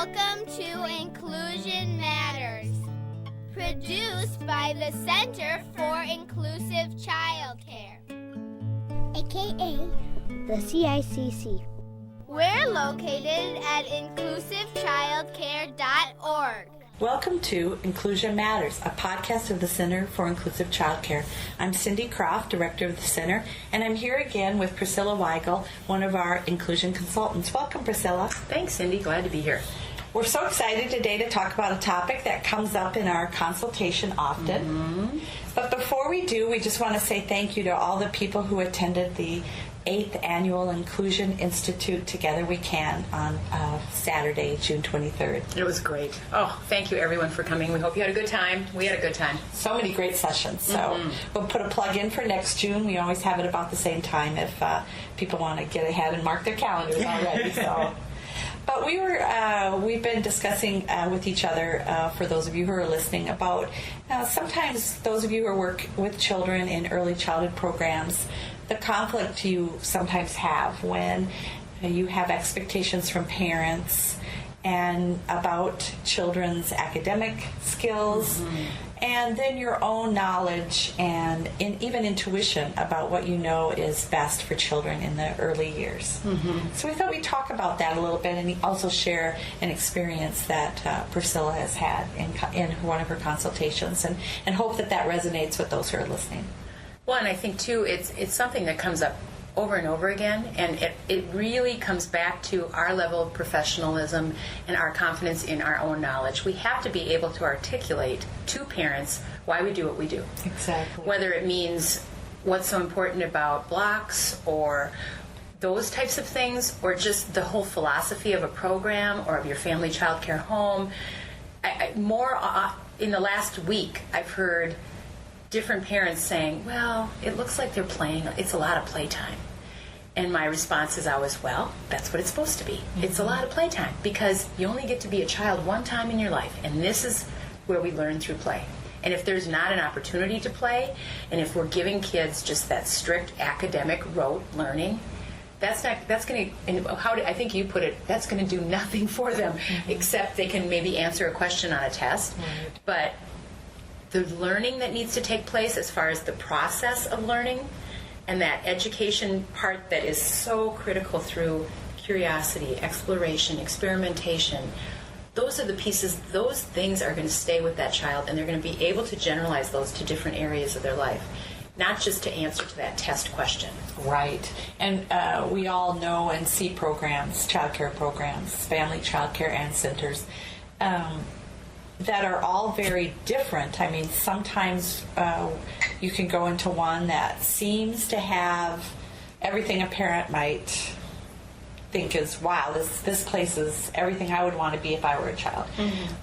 Welcome to Inclusion Matters, produced by the Center for Inclusive Childcare, aka the CICC. We're located at inclusivechildcare.org. Welcome to Inclusion Matters, a podcast of the Center for Inclusive Childcare. I'm Cindy Croft, Director of the Center, and I'm here again with Priscilla Weigel, one of our inclusion consultants. Welcome, Priscilla. Thanks, Cindy. Glad to be here. We're so excited today to talk about a topic that comes up in our consultation often. Mm-hmm. But before we do, we just want to say thank you to all the people who attended the 8th Annual Inclusion Institute Together We Can on Saturday, June 23rd. It was great. Oh, thank you, everyone, for coming. We hope you had a good time. We had a good time. So many great sessions. So we'll put a plug in for next June. We always have it about the same time if people want to get ahead and mark their calendars already. So. But we've been discussing with each other, for those of you who are listening, about sometimes those of you who work with children in early childhood programs, the conflict you sometimes have when you have expectations from parents and about children's academic skills, and then your own knowledge and even intuition about what you know is best for children in the early years. So we thought we'd talk about that a little bit and also share an experience that Priscilla has had in one of her consultations, and hope that resonates with those who are listening. Well, and I think, too, it's something that comes up over and over again, and it really comes back to our level of professionalism and our confidence in our own knowledge. We have to be able to articulate to parents why we do what we do. Exactly. Whether it means what's so important about blocks or those types of things, or just the whole philosophy of a program or of your family child care home. In the last week, I've heard different parents saying, well, it looks like they're playing, it's a lot of playtime. And my response is always, well, that's what it's supposed to be. It's a lot of playtime because you only get to be a child one time in your life, and this is where we learn through play. And if there's not an opportunity to play, and if we're giving kids just that strict academic rote learning, that's going to, and I think you put it, that's going to do nothing for them, except they can maybe answer a question on a test. Right. But the learning that needs to take place as far as the process of learning and that education part that is so critical through curiosity, exploration, experimentation, those are the pieces, those things are going to stay with that child, and they're going to be able to generalize those to different areas of their life, not just to answer to that test question. Right. And we all know and see programs, child care programs, family child care and centers, that are all very different. I mean, sometimes you can go into one that seems to have everything a parent might think is, wow, this place is everything I would want to be if I were a child.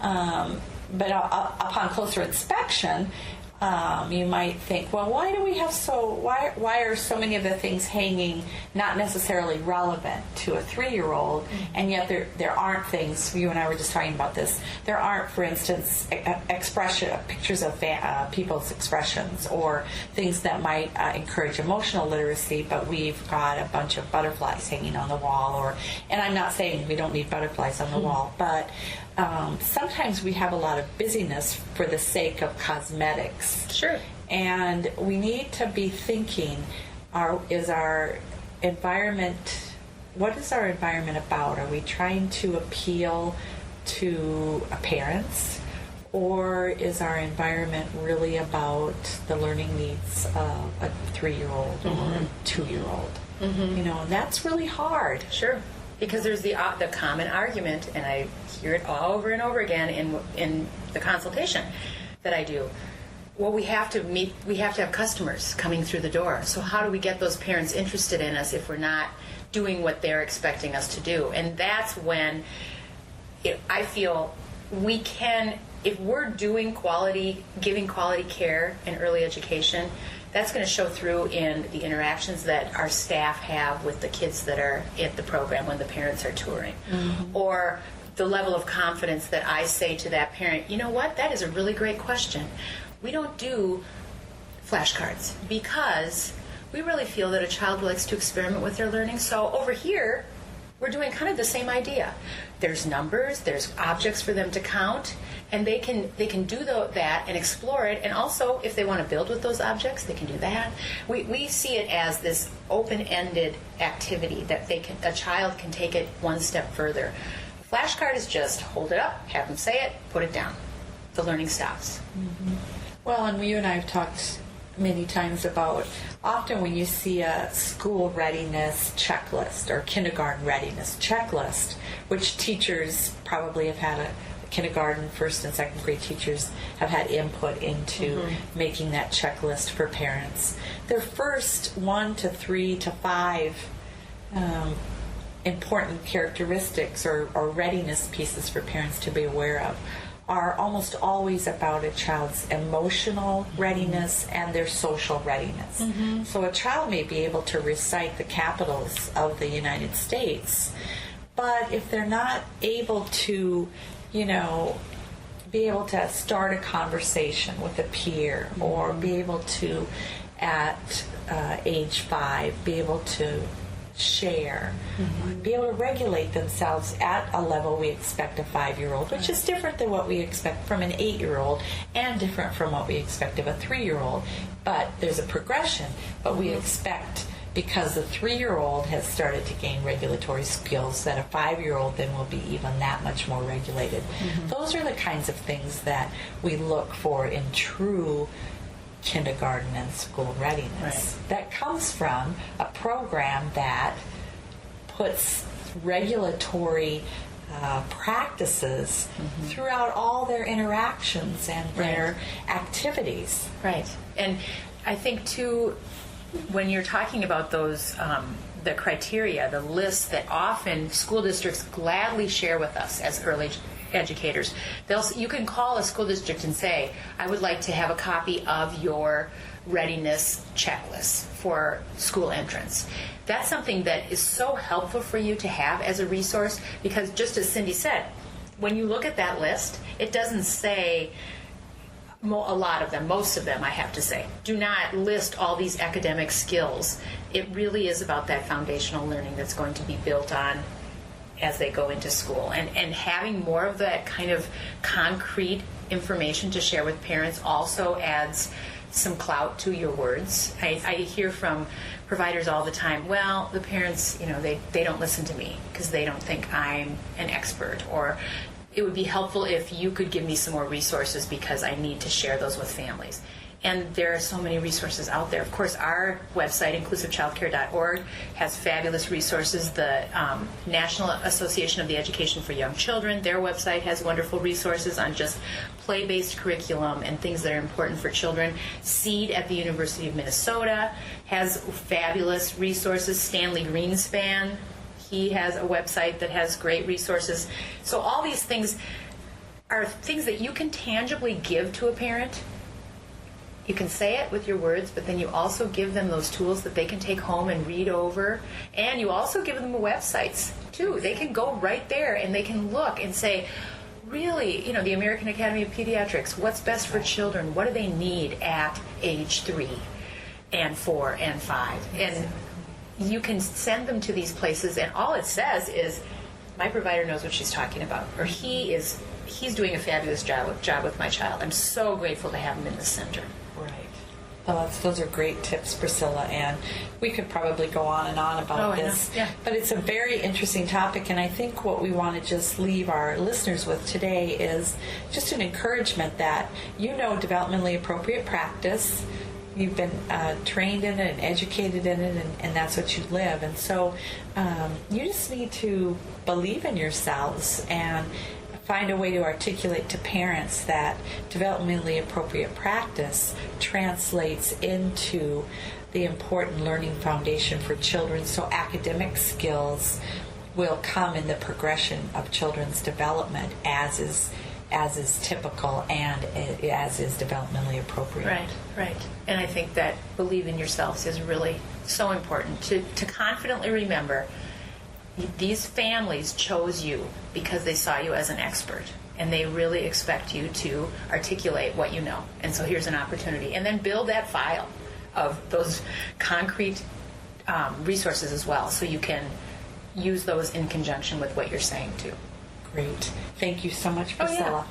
But upon closer inspection, you might think, well, why are so many of the things hanging not necessarily relevant to a 3-year-old, and yet there aren't things, you and I were just talking about this, there aren't, for instance, pictures of people's expressions or things that might encourage emotional literacy, but we've got a bunch of butterflies hanging on the wall, and I'm not saying we don't need butterflies on the wall, but sometimes we have a lot of busyness for the sake of cosmetics. Sure. And we need to be thinking, is our environment, what is our environment about? Are we trying to appeal to parents? Or is our environment really about the learning needs of a 3-year-old or a 2-year-old? You know, and that's really hard. Sure. Because there's the common argument, and I hear it all over and over again in the consultation that I do. Well, we have to have customers coming through the door. So how do we get those parents interested in us if we're not doing what they're expecting us to do? And that's when I feel we can, if we're giving quality care and early education, that's going to show through in the interactions that our staff have with the kids that are at the program when the parents are touring. Or the level of confidence that I say to that parent, you know what, that is a really great question. We don't do flashcards because we really feel that a child likes to experiment with their learning. So over here, we're doing kind of the same idea. There's numbers, there's objects for them to count, and they can do that and explore it. And also, if they want to build with those objects, they can do that. We see it as this open-ended activity that a child can take it one step further. A flashcard is just hold it up, have them say it, put it down. The learning stops. Mm-hmm. Well, and you and I have talked many times about often when you see a school readiness checklist or kindergarten readiness checklist, which teachers probably have had kindergarten, first and second grade teachers have had input into making that checklist for parents. Their first 1 to 3 to 5 important characteristics or readiness pieces for parents to be aware of are almost always about a child's emotional readiness and their social readiness. So a child may be able to recite the capitals of the United States, but if they're not able to, be able to start a conversation with a peer or be able to, at age 5, be able to share, be able to regulate themselves at a level we expect a 5-year-old, which is different than what we expect from an 8-year-old and different from what we expect of a 3-year-old. But there's a progression, but we expect, because the 3-year-old has started to gain regulatory skills, that a 5-year-old then will be even that much more regulated. Those are the kinds of things that we look for in true kindergarten and school readiness. That comes from a program that puts regulatory practices throughout all their interactions and their activities. Right. And I think, too, when you're talking about those, the criteria, the lists that often school districts gladly share with us as early educators, you can call a school district and say, I would like to have a copy of your readiness checklist for school entrance. That's something that is so helpful for you to have as a resource, because just as Cindy said, when you look at that list, it doesn't say a lot of them, most of them, I have to say, do not list all these academic skills. It really is about that foundational learning that's going to be built on as they go into school. And having more of that kind of concrete information to share with parents also adds some clout to your words. I hear from providers all the time, well, the parents, they don't listen to me because they don't think I'm an expert, or it would be helpful if you could give me some more resources because I need to share those with families. And there are so many resources out there. Of course, our website, inclusivechildcare.org, has fabulous resources. The National Association of the Education for Young Children, their website has wonderful resources on just play-based curriculum and things that are important for children. SEED at the University of Minnesota has fabulous resources. Stanley Greenspan, he has a website that has great resources. So all these things are things that you can tangibly give to a parent. You can say it with your words, but then you also give them those tools that they can take home and read over. And you also give them websites, too. They can go right there and they can look and say, really, the American Academy of Pediatrics, what's best for children? What do they need at age 3 and 4 and 5? And you can send them to these places, and all it says is, my provider knows what she's talking about, or he's doing a fabulous job with my child. I'm so grateful to have him in the center. Right. Well, those are great tips, Priscilla, and we could probably go on and on about this. Yeah. But it's a very interesting topic, and I think what we want to just leave our listeners with today is just an encouragement that developmentally appropriate practice. You've been trained in it and educated in it, and that's what you live. And so you just need to believe in yourselves and find a way to articulate to parents that developmentally appropriate practice translates into the important learning foundation for children, so academic skills will come in the progression of children's development as is typical and as is developmentally appropriate. Right. And I think that believe in yourselves is really so important to confidently remember these families chose you because they saw you as an expert, and they really expect you to articulate what you know. And so here's an opportunity. And then build that file of those concrete resources as well, so you can use those in conjunction with what you're saying too. Great. Thank you so much, Oh, yeah. Priscilla.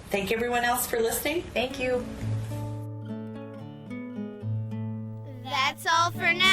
Thank everyone else for listening. Thank you. That's all for now.